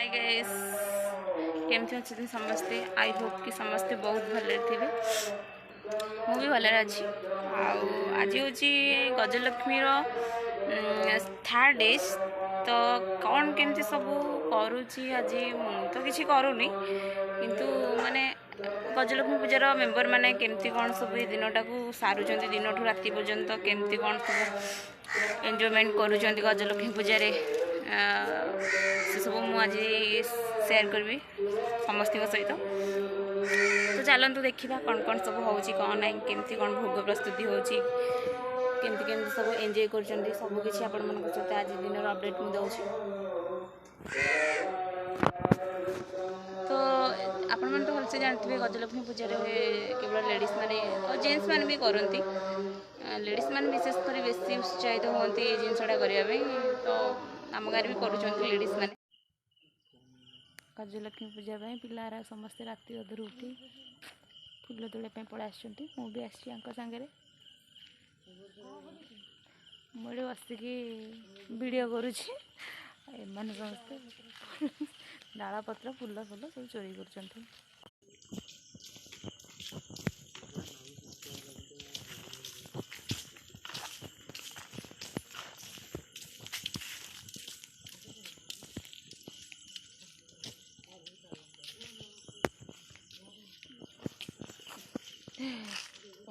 hi guys केमती अच्छे समस्ते आई होप कि समस्ते बहुत भले थे मुझे भले अच्छी आज हूँ गजलक्ष्मी थर्ड डे तो कौन केमती सब करुच्ची आज तो किसी करूनी किंतु माने गजलक्ष्मी पूजार मेम्बर मैंने केमती कौन सब दिनटा को सारुंच दिन ठू राति पर्यंत केमती कौन सब एंजॉयमेंट करुँच गजलक्ष्मी पूजा से सब मुझे शेयर करी समस्त सहित तो चलतु देखा कौन कौन सब हो कौन ना केमती कौन भोग प्रस्तुति होमती केमती सब एंजॉय कर सबकि आपण मान सहित आज दिन अपडेट मुझे तो आपण मैंने तो भलसे जानते गजलक्ष्मी पूजा केवल लेडीज मैंने और जेन्ट्स मैंने भी करती लेडीज मैंने विशेषकर बेसी उत्साहित होती जिनसा करने तो आम गाँव भी कर लेडीज मैंने गजलक्ष्मी पूजा पिलारा समस्ते राति अधर उठी फुल तोड़ा पड़े आसुँच भी आसांगे मुझे बसिक वीडियो करुँची एम समस्ते डाला पत्र फुल फुल सब चोरी कर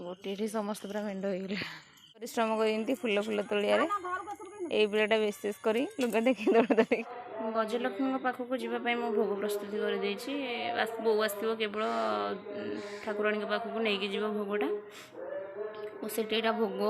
गोटे समस्त पूरा मेढ हो परिश्रम कर फुल फुल तोलिया ये पिलाटा विशेष कर लुगा देखी दौड़ दौड़ी गजलक्ष्मी पाखक जावाई मो भोग प्रस्तुति कर बो आसो केवल ठाकुराणी पाखक नहीं जी भोगटा और से भोग